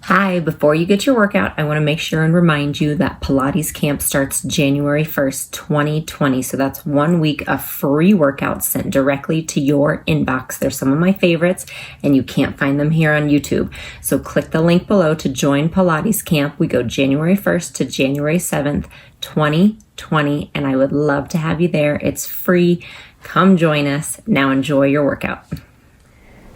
Hi, before you get your workout, I want to make sure and remind you that Pilates camp starts January 1st, 2020. So that's 1 week of free workouts sent directly to your inbox. They're some of my favorites, and you can't find them here on YouTube. So click the link below to join Pilates camp. We go January 1st to January 7th, 2020, and I would love to have you there. It's free. Come join us. Now enjoy your workout.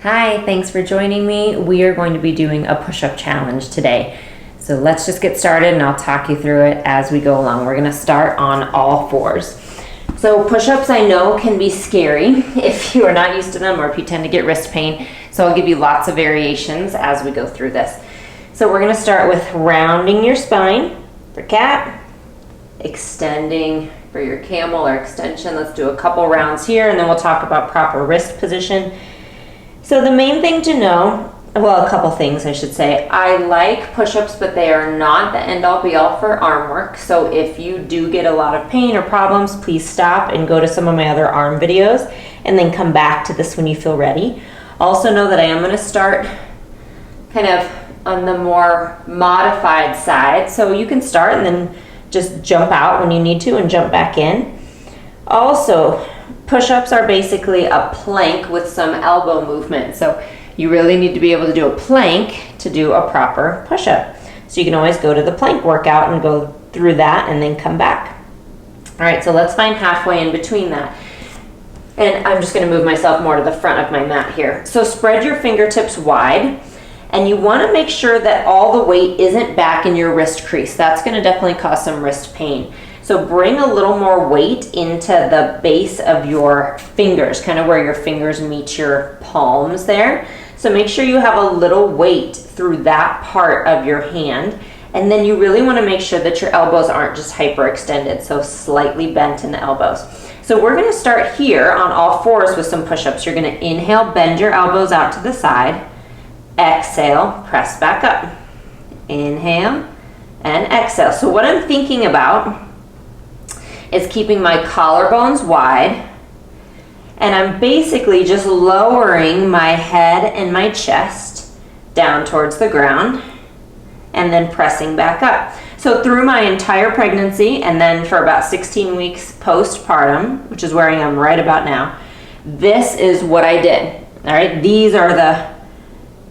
Hi, thanks for joining me. We are going to be doing a push-up challenge today. So let's just get started and I'll talk you through it as we go along. We're gonna start on all fours. So push-ups I know can be scary if you are not used to them or if you tend to get wrist pain. So I'll give you lots of variations as we go through this. So we're gonna start with rounding your spine for cat, extending for your camel or extension. Let's do a couple rounds here and then we'll talk about proper wrist position. So the main thing to know, well, a couple things I should say. I like push-ups, but they are not the end-all be-all for arm work. So if you do get a lot of pain or problems, please stop and go to some of my other arm videos and then come back to this when you feel ready. Also know that I am gonna start kind of on the more modified side. So you can start and then just jump out when you need to and jump back in. Also, push-ups are basically a plank with some elbow movement. So you really need to be able to do a plank to do a proper push-up. So you can always go to the plank workout and go through that and then come back. All right, so let's find halfway in between that. And I'm just gonna move myself more to the front of my mat here. So spread your fingertips wide and you wanna make sure that all the weight isn't back in your wrist crease. That's gonna definitely cause some wrist pain. So bring a little more weight into the base of your fingers, kind of where your fingers meet your palms there. So make sure you have a little weight through that part of your hand. And then you really want to make sure that your elbows aren't just hyperextended, so slightly bent in the elbows. So we're going to start here on all fours with some push-ups. You're going to inhale, bend your elbows out to the side. Exhale, press back up. Inhale and exhale. So what I'm thinking about is keeping my collarbones wide, and I'm basically just lowering my head and my chest down towards the ground and then pressing back up. So through my entire pregnancy and then for about 16 weeks postpartum, which is where I am right about now, this is what I did. All right, these are the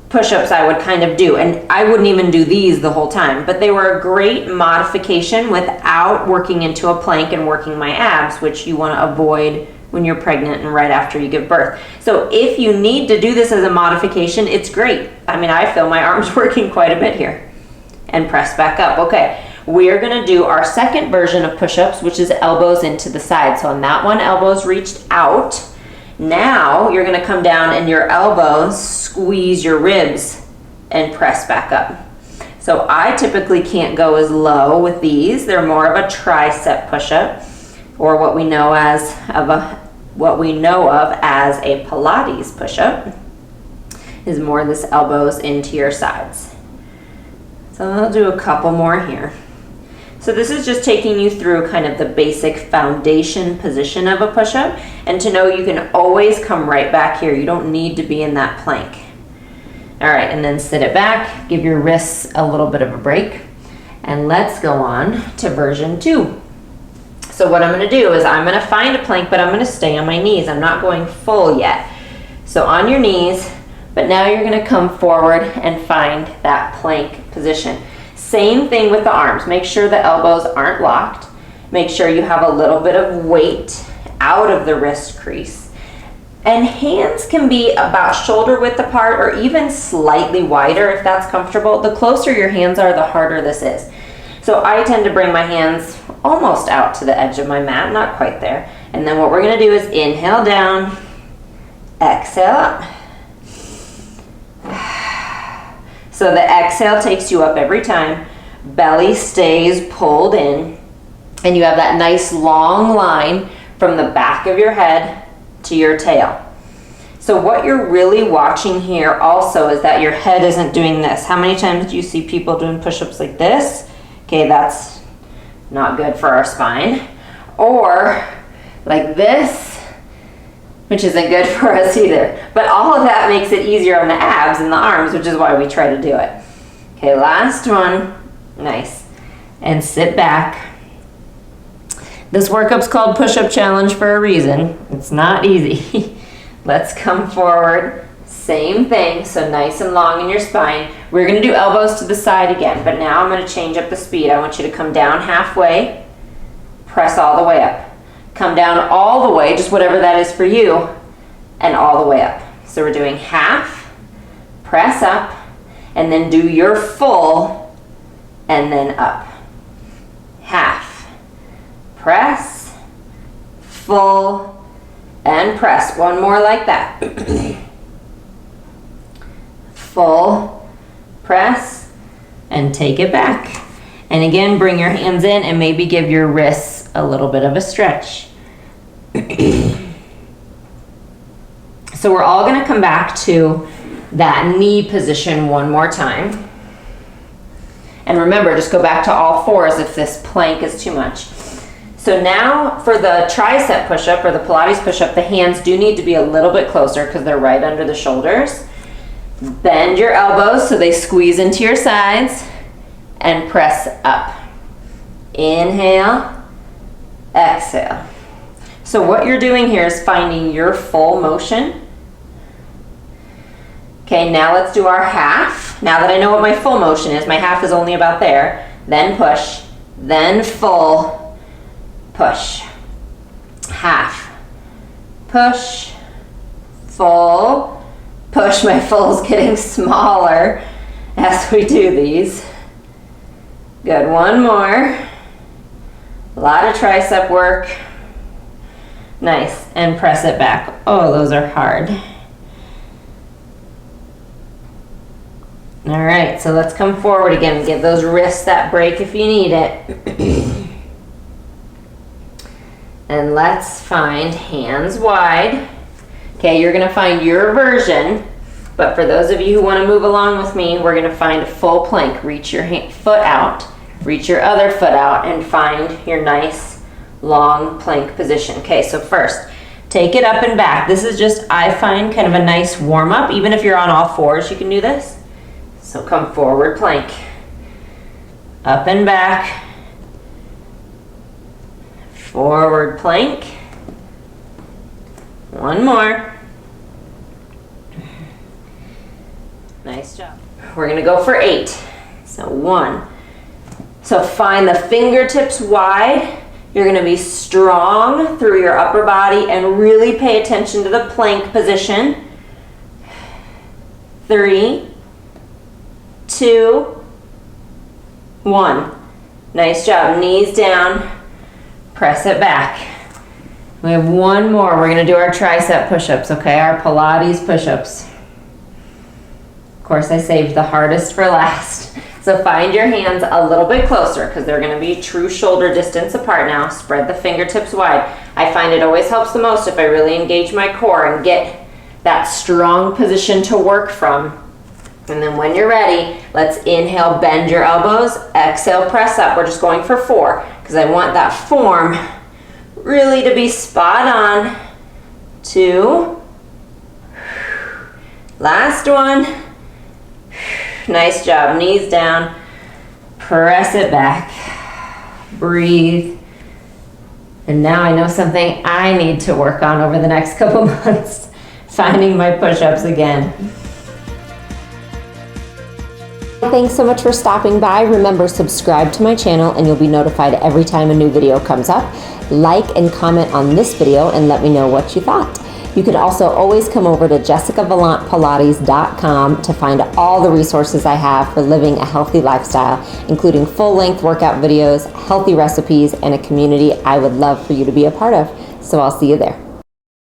push-ups I would kind of do, and I wouldn't even do these the whole time, but they were a great modification without working into a plank and working my abs, which you want to avoid when you're pregnant and right after you give birth. So if you need to do this as a modification, it's great. I mean, I feel my arms working quite a bit here. And press back up. Okay, we're going to do our second version of push-ups, which is elbows into the side. So on that one, elbows reached out. Now you're going to come down and your elbows squeeze your ribs and press back up. So I typically can't go as low with these. They're more of a tricep push-up, or what we know of as a Pilates push-up is more this elbows into your sides. So I'll do a couple more here. So this is just taking you through kind of the basic foundation position of a push-up, and to know you can always come right back here. You don't need to be in that plank. All right, and then sit it back, give your wrists a little bit of a break, and let's go on to version 2. So what I'm gonna do is I'm gonna find a plank, but I'm gonna stay on my knees. I'm not going full yet. So on your knees, but now you're gonna come forward and find that plank position. Same thing with the arms. Make sure the elbows aren't locked. Make sure you have a little bit of weight out of the wrist crease. And hands can be about shoulder width apart or even slightly wider if that's comfortable. The closer your hands are, the harder this is. So I tend to bring my hands almost out to the edge of my mat, not quite there. And then what we're gonna do is inhale down, exhale up. So the exhale takes you up every time. Belly stays pulled in, and you have that nice long line from the back of your head to your tail. So what you're really watching here also is that your head isn't doing this. How many times do you see people doing push-ups like this? Okay, that's not good for our spine. Or like this, which isn't good for us either. But all of that makes it easier on the abs and the arms, which is why we try to do it. Okay, last one. Nice. And sit back. This workout's called push-up challenge for a reason. It's not easy. Let's come forward. Same thing, so nice and long in your spine. We're gonna do elbows to the side again, but now I'm gonna change up the speed. I want you to come down halfway, press all the way up. Come down all the way, just whatever that is for you, and all the way up. So we're doing half, press up, and then do your full, and then up. Half, press, full, and press. One more like that. Full, press, and take it back. And again, bring your hands in and maybe give your wrists a little bit of a stretch. So we're all gonna come back to that knee position one more time. And remember, just go back to all fours if this plank is too much. So now for the tricep push-up or the Pilates push-up, the hands do need to be a little bit closer because they're right under the shoulders. Bend your elbows so they squeeze into your sides and press up. Inhale, exhale. So what you're doing here is finding your full motion. Okay, now let's do our half. Now that I know what my full motion is, my half is only about there. Then push, then full, push. Half, push, full, push. My full's getting smaller as we do these. Good, one more. A lot of tricep work. Nice, and press it back. Oh, those are hard. All right, so let's come forward again. Give those wrists that break if you need it. And let's find hands wide. Okay, you're gonna find your version, but for those of you who wanna move along with me, we're gonna find a full plank. Reach your foot out, reach your other foot out, and find your nice long plank position. Okay, so first, take it up and back. This is just, I find, kind of a nice warm up. Even if you're on all fours, you can do this. So come forward plank, up and back, forward plank, one more. Nice job. We're gonna go for 8. So 1. So find the fingertips wide. You're gonna be strong through your upper body and really pay attention to the plank position. 3, 2, 1. Nice job. Knees down. Press it back. We have one more. We're going to do our tricep push-ups, okay? Our Pilates push-ups. Of course, I saved the hardest for last. So find your hands a little bit closer because they're going to be true shoulder distance apart now. Spread the fingertips wide. I find it always helps the most if I really engage my core and get that strong position to work from. And then when you're ready, let's inhale, bend your elbows, exhale, press up. We're just going for 4 because I want that form really to be spot on. 2, last one. Nice job, knees down, press it back, breathe. And now I know something I need to work on over the next couple months, finding my push-ups again. Thanks so much for stopping by. Remember, subscribe to my channel and you'll be notified every time a new video comes up. Like and comment on this video and let me know what you thought. You can also always come over to jessicavalantpilates.com to find all the resources I have for living a healthy lifestyle, including full-length workout videos, healthy recipes, and a community I would love for you to be a part of. So I'll see you there.